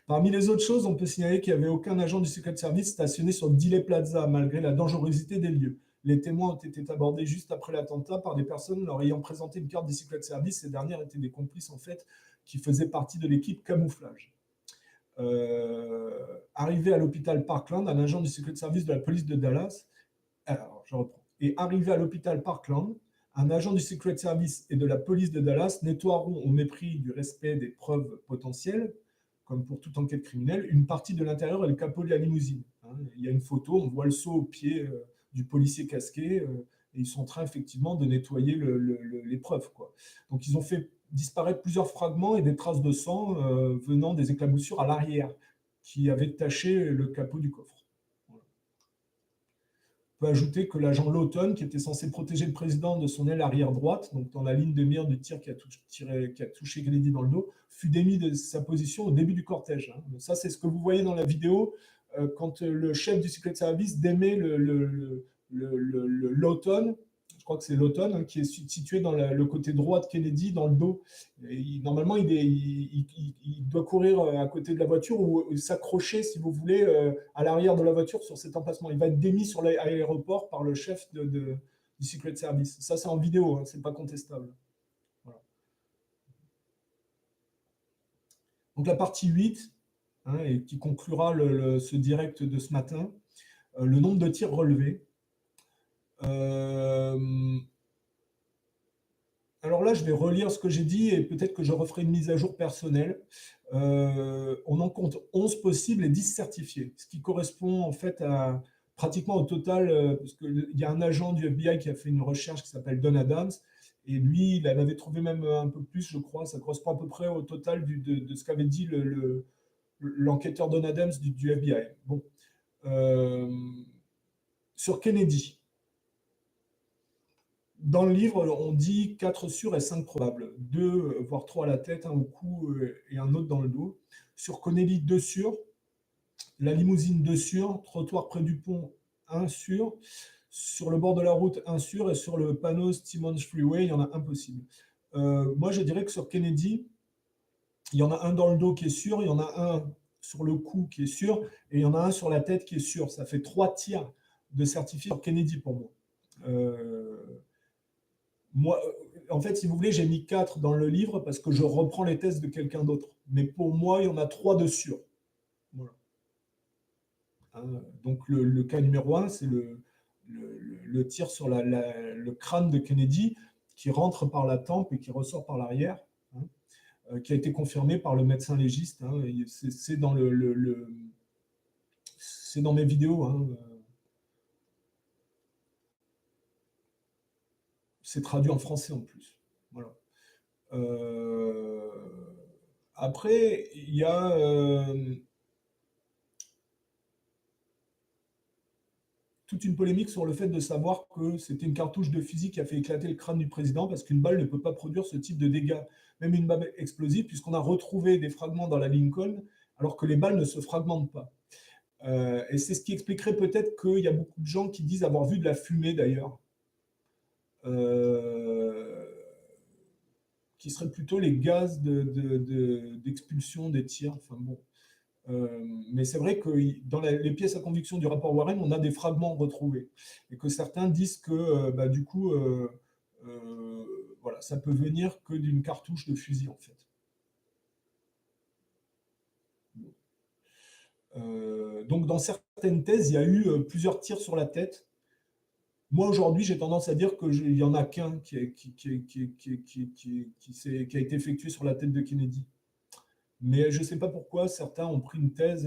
Parmi les autres choses, on peut signaler qu'il n'y avait aucun agent du Secret Service stationné sur Dealey Plaza, malgré la dangerosité des lieux. Les témoins ont été abordés juste après l'attentat par des personnes leur ayant présenté une carte du Secret Service. Ces dernières étaient des complices, en fait, qui faisaient partie de l'équipe camouflage. Arrivé à l'hôpital Parkland, un agent du Secret Service de la police de Dallas, alors je reprends, et arrivé à l'hôpital Parkland, un agent du Secret Service et de la police de Dallas nettoieront au mépris du respect des preuves potentielles, comme pour toute enquête criminelle, une partie de l'intérieur et le capot de la limousine. Il y a une photo, on voit le seau au pied du policier casqué, et ils sont en train effectivement de nettoyer les preuves, quoi. Donc ils ont fait disparaître plusieurs fragments et des traces de sang venant des éclaboussures à l'arrière, qui avaient taché le capot du coffre. On peut ajouter que l'agent Lawton, qui était censé protéger le président de son aile arrière droite, donc dans la ligne de mire du tir qui a touché Kennedy dans le dos, fut démis de sa position au début du cortège. Donc ça, c'est ce que vous voyez dans la vidéo quand le chef du Secret Service démet le Lawton, je crois que c'est Lawton, qui est situé dans le côté droit de Kennedy, dans le dos. Normalement, il doit courir à côté de la voiture ou s'accrocher, si vous voulez, à l'arrière de la voiture sur cet emplacement. Il va être démis sur l'aéroport par le chef du Secret Service. Ça, c'est en vidéo, c'est pas contestable. Voilà. Donc la partie 8, et qui conclura ce direct de ce matin, le nombre de tirs relevés. Alors là, je vais relire ce que j'ai dit et peut-être que je referai une mise à jour personnelle. On en compte 11 possibles et 10 certifiés, ce qui correspond en fait à pratiquement au total, parce qu'il y a un agent du FBI qui a fait une recherche qui s'appelle Don Adams, et lui, il en avait trouvé même un peu plus, je crois, ça correspond à peu près au total de ce qu'avait dit l'enquêteur Don Adams du FBI. Bon. Sur Kennedy, dans le livre, on dit 4 sûrs et 5 probables. 2, voire 3 à la tête, un au cou et un autre dans le dos. Sur Connelly, 2 sûrs. La limousine, 2 sûrs. Trottoir près du pont, 1 sûr. Sur le bord de la route, 1 sûr. Et sur le panneau Stevens Freeway, il y en a un possible. Moi, je dirais que sur Kennedy, il y en a un dans le dos qui est sûr, il y en a un sur le cou qui est sûr, et il y en a un sur la tête qui est sûr. Ça fait 3 tirs de certifiés sur Kennedy pour moi. Moi, en fait, si vous voulez, j'ai mis 4 dans le livre parce que je reprends les tests de quelqu'un d'autre. Mais pour moi, il y en a 3 de sûr. Voilà. Donc, le cas numéro 1, c'est le tir sur le crâne de Kennedy qui rentre par la tempe et qui ressort par l'arrière, qui a été confirmé par le médecin légiste. C'est dans c'est dans mes vidéos. C'est traduit en français en plus. Voilà. Après, il y a toute une polémique sur le fait de savoir que c'était une cartouche de fusil qui a fait éclater le crâne du président parce qu'une balle ne peut pas produire ce type de dégâts, même une balle explosive, puisqu'on a retrouvé des fragments dans la Lincoln alors que les balles ne se fragmentent pas. Et c'est ce qui expliquerait peut-être qu'il y a beaucoup de gens qui disent avoir vu de la fumée d'ailleurs, qui seraient plutôt les gaz d'expulsion des tirs. Enfin bon. Mais c'est vrai que dans les pièces à conviction du rapport Warren, on a des fragments retrouvés. Et que certains disent que du coup, voilà, ça peut venir que d'une cartouche de fusil en fait. Donc dans certaines thèses, il y a eu plusieurs tirs sur la tête. Moi aujourd'hui, j'ai tendance à dire qu'il n'y en a qu'un qui a été effectué sur la tête de Kennedy. Mais je ne sais pas pourquoi certains ont pris une thèse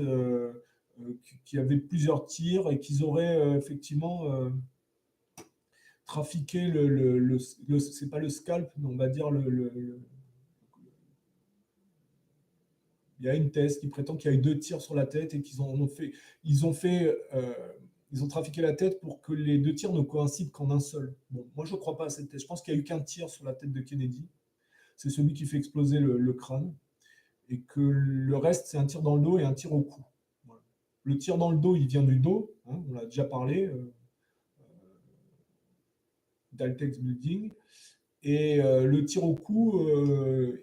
qui avait plusieurs tirs et qu'ils auraient effectivement trafiqué c'est pas le scalp, mais on va dire il y a une thèse qui prétend qu'il y a eu 2 tirs sur la tête et ils ont trafiqué la tête pour que les 2 tirs ne coïncident qu'en un seul. Bon, moi je ne crois pas à cette thèse. Je pense qu'il n'y a eu qu'un tir sur la tête de Kennedy. C'est celui qui fait exploser le crâne. Et que le reste, c'est un tir dans le dos et un tir au cou. Voilà. Le tir dans le dos, il vient du dos, on l'a déjà parlé, d'Altex Building. Et le tir au cou,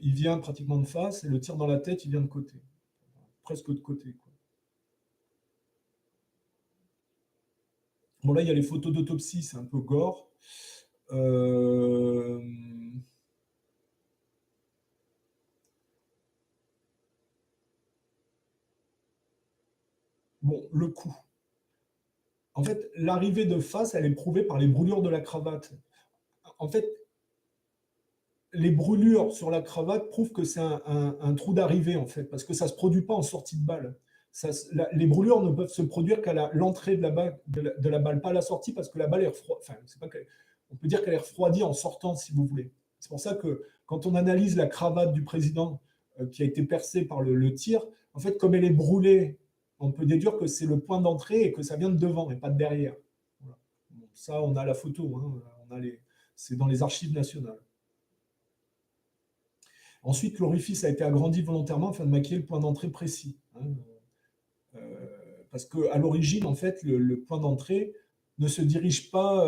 il vient pratiquement de face, et le tir dans la tête, il vient de côté. Presque de côté, quoi. Bon, là, il y a les photos d'autopsie, c'est un peu gore. Bon, le coup. En fait, l'arrivée de face, elle est prouvée par les brûlures de la cravate. En fait, les brûlures sur la cravate prouvent que c'est un trou d'arrivée, en fait, parce que ça ne se produit pas en sortie de balle. Les brûlures ne peuvent se produire qu'à l'entrée de la balle, pas à la sortie, parce que la balle est refroidie. Enfin, on peut dire qu'elle est refroidie en sortant, si vous voulez. C'est pour ça que quand on analyse la cravate du président qui a été percée par le tir, en fait, comme elle est brûlée, on peut déduire que c'est le point d'entrée et que ça vient de devant et pas de derrière. Voilà. Bon, ça, on a la photo, c'est dans les archives nationales. Ensuite, l'orifice a été agrandi volontairement afin de maquiller le point d'entrée précis. Parce qu'à l'origine, en fait, le point d'entrée ne se dirige pas,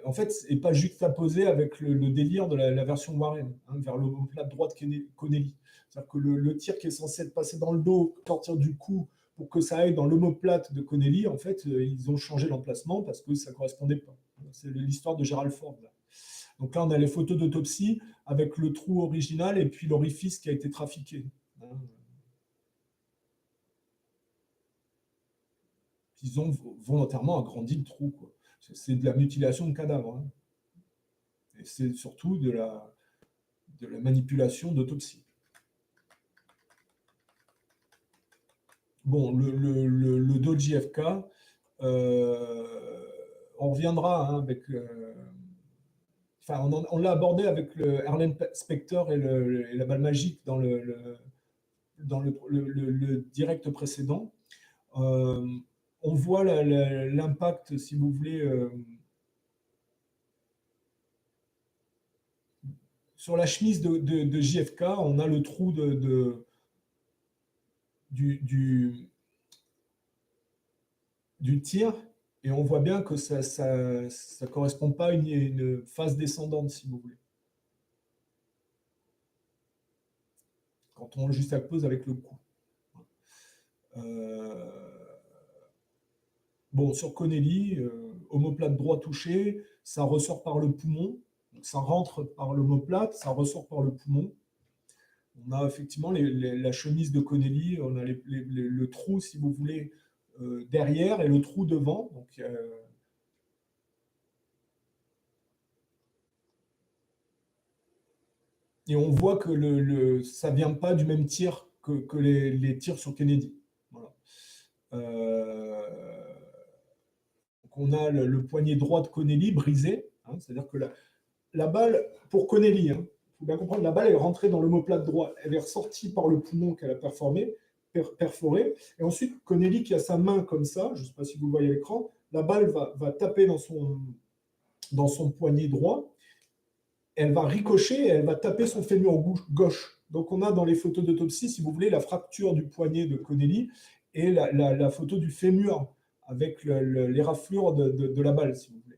en fait, et pas juxtaposé avec le délire de la version Warren, vers l'omoplate droite Connelly. C'est-à-dire que le tir qui est censé être passé dans le dos, sortir du cou, pour que ça aille dans l'omoplate de Connelly, en fait, ils ont changé l'emplacement parce que ça ne correspondait pas. C'est l'histoire de Gerald Ford, là. Donc là, on a les photos d'autopsie avec le trou original et puis l'orifice qui a été trafiqué. Ils ont volontairement agrandi le trou, quoi. C'est de la mutilation de cadavres. Et c'est surtout de la manipulation d'autopsie. Bon, le dos de JFK, on reviendra avec... Enfin, on l'a abordé avec le Erlen Specter et la balle magique dans le direct précédent. On voit l'impact, si vous voulez, sur la chemise de JFK, on a le trou du tir, et on voit bien que ça ne correspond pas à une phase descendante, si vous voulez. Quand on juxtapose avec le cou. Bon, sur Connelly, omoplate droit touché, ça ressort par le poumon, donc ça rentre par l'omoplate, ça ressort par le poumon. On a effectivement la chemise de Connelly, on a le trou, si vous voulez, derrière et le trou devant. Donc, et on voit que ça ne vient pas du même tir que les tirs sur Kennedy. Voilà. Donc on a le poignet droit de Connelly brisé, hein, c'est-à-dire que la balle, pour Connelly, il faut bien comprendre, la balle est rentrée dans l'omoplate droit, elle est ressortie par le poumon qu'elle a perforé, et ensuite Connelly qui a sa main comme ça, je ne sais pas si vous le voyez à l'écran, la balle va taper dans son poignet droit, elle va ricocher et elle va taper son fémur gauche. Donc on a dans les photos d'autopsie, si vous voulez, la fracture du poignet de Connelly et la photo du fémur avec l'éraflure de la balle, si vous voulez.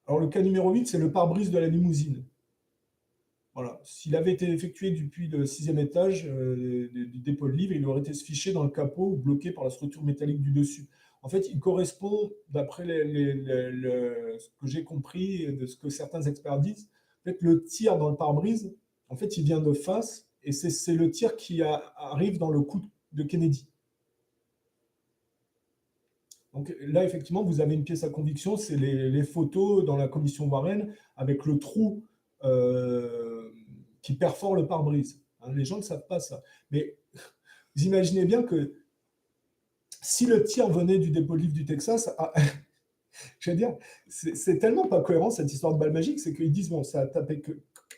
Alors le cas numéro 8, c'est le pare-brise de la limousine. Voilà. S'il avait été effectué depuis le 6e étage du dépôt de livres, il aurait été fiché dans le capot ou bloqué par la structure métallique du dessus. En fait, il correspond, d'après ce que j'ai compris et de ce que certains experts disent, en fait, le tir dans le pare-brise, en fait, il vient de face et c'est le tir qui arrive dans le cou de Kennedy. Donc là, effectivement, vous avez une pièce à conviction, c'est les photos dans la commission Warren avec le trou qui perfore le pare-brise. Hein, les gens ne savent pas ça. Mais vous imaginez bien que si le tir venait du dépôt de livres du Texas, je veux dire, c'est tellement pas cohérent cette histoire de balle magique, c'est qu'ils disent, bon, ça a tapé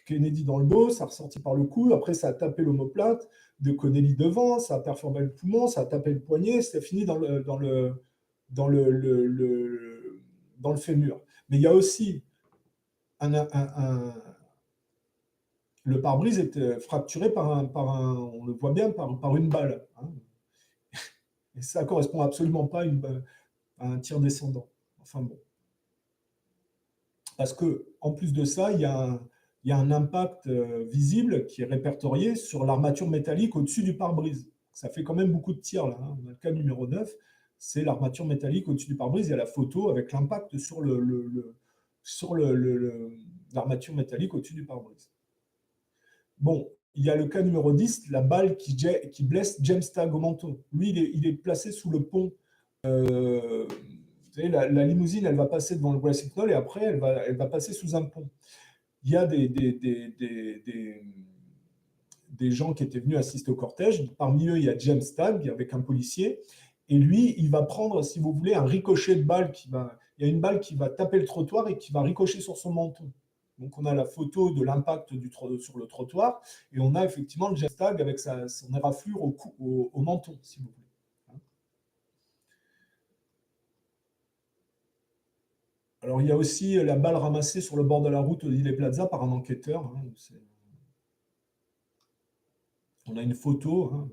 Kennedy dans le dos, ça a ressorti par le cou, après ça a tapé l'omoplate de Connelly devant, ça a perforé le poumon, ça a tapé le poignet, c'est fini dans le fémur. Mais il y a aussi le pare-brise est fracturé on le voit bien, par une balle. Hein. Et ça ne correspond absolument pas à un tir descendant. Enfin bon. Parce qu'en plus de ça, il y a un impact visible qui est répertorié sur l'armature métallique au-dessus du pare-brise. Ça fait quand même beaucoup de tirs là. Hein. Dans le cas numéro 9, c'est l'armature métallique au-dessus du pare-brise. Il y a la photo avec l'impact sur l'armature métallique au-dessus du pare-brise. Bon, il y a le cas numéro 10, la balle qui blesse James Tagg au menton. Lui, il est placé sous le pont. Vous savez, la limousine, elle va passer devant le Gracie Knoll et après, elle va passer sous un pont. Il y a des gens qui étaient venus assister au cortège. Parmi eux, il y a James Tagg avec un policier. Et lui, il va prendre, si vous voulez, un ricochet de balle. Il y a une balle qui va taper le trottoir et qui va ricocher sur son menton. Donc, on a la photo de l'impact sur le trottoir et on a effectivement le James Tagg avec son éraflure au menton, si vous voulez. Alors, il y a aussi la balle ramassée sur le bord de la route au Lille Plaza par un enquêteur. Hein, on a une photo, hein,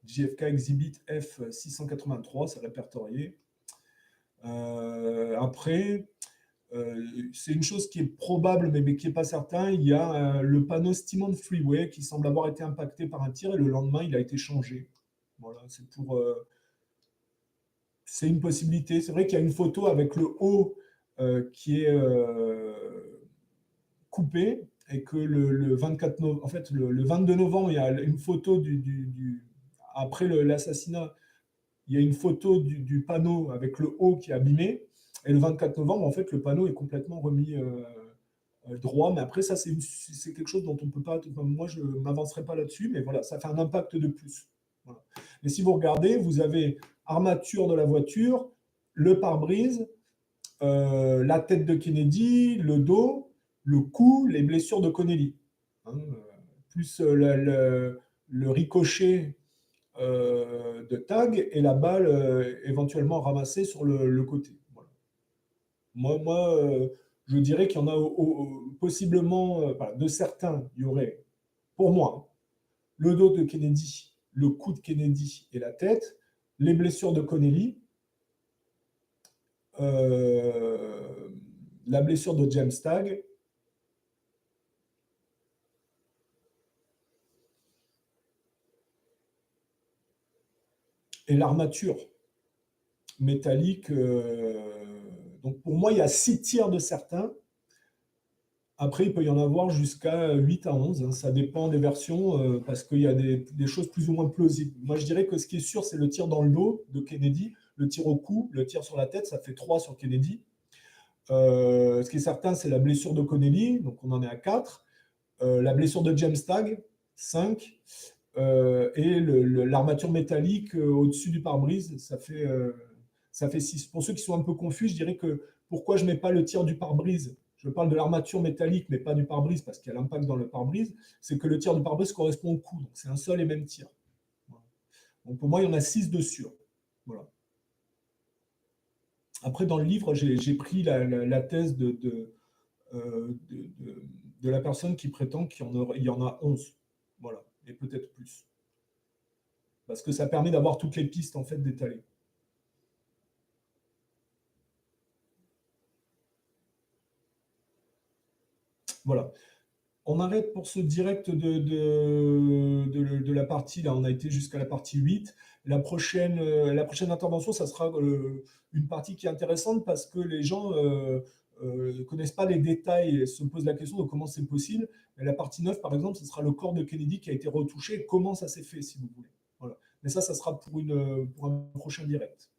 JFK Exhibit F683, c'est répertorié. Après, c'est une chose qui est probable, mais qui n'est pas certain. Il y a le panneau Stemmon Freeway qui semble avoir été impacté par un tir et le lendemain, il a été changé. Voilà, c'est une possibilité. C'est vrai qu'il y a une photo avec le haut qui est coupé et que le 24 novembre, en fait, le 22 novembre, il y a une photo après l'assassinat. Il y a une photo du panneau avec le haut qui est abîmé. Et le 24 novembre, en fait, le panneau est complètement remis droit. Mais après, ça, c'est quelque chose dont on ne peut pas... Moi, je ne m'avancerai pas là-dessus, mais voilà, ça fait un impact de plus. Voilà. Et si vous regardez, vous avez armature de la voiture, le pare-brise, la tête de Kennedy, le dos, le cou, les blessures de Connelly. Hein, plus le ricochet de Tagg et la balle éventuellement ramassée sur le côté. Voilà. Moi je dirais qu'il y en a possiblement, voilà, de certains, il y aurait, pour moi, le dos de Kennedy, le cou de Kennedy et la tête, les blessures de Connelly, la blessure de James Stagg, et l'armature métallique. Donc pour moi, il y a 6 tirs de certains. Après, il peut y en avoir jusqu'à 8 à 11, hein. Ça dépend des versions, parce qu'il y a des choses plus ou moins plausibles. Moi, je dirais que ce qui est sûr, c'est le tir dans le dos de Kennedy, le tir au cou, le tir sur la tête, ça fait 3 sur Kennedy. Ce qui est certain, c'est la blessure de Connelly, donc on en est à 4. La blessure de James Stagg, 5. Et l'armature métallique au-dessus du pare-brise, ça fait 6. Pour ceux qui sont un peu confus, je dirais que pourquoi je ne mets pas le tir du pare-brise? Je parle de l'armature métallique, mais pas du pare-brise, parce qu'il y a l'impact dans le pare-brise. C'est que le tir du pare-brise correspond au coup. Donc c'est un seul et même tir. Voilà. Donc pour moi, il y en a 6 dessus. Voilà. Après, dans le livre, j'ai pris la thèse de la personne qui prétend qu'il y en a 11. Voilà. Et peut-être plus. Parce que ça permet d'avoir toutes les pistes en fait d'étaler. Voilà. On arrête pour ce direct de la partie, là, on a été jusqu'à la partie 8. La prochaine intervention, ça sera une partie qui est intéressante parce que les gens ne connaissent pas les détails et se posent la question de comment c'est possible. Et la partie 9, par exemple, ce sera le corps de Kennedy qui a été retouché et comment ça s'est fait, si vous voulez. Voilà. Mais ça sera pour un prochain direct.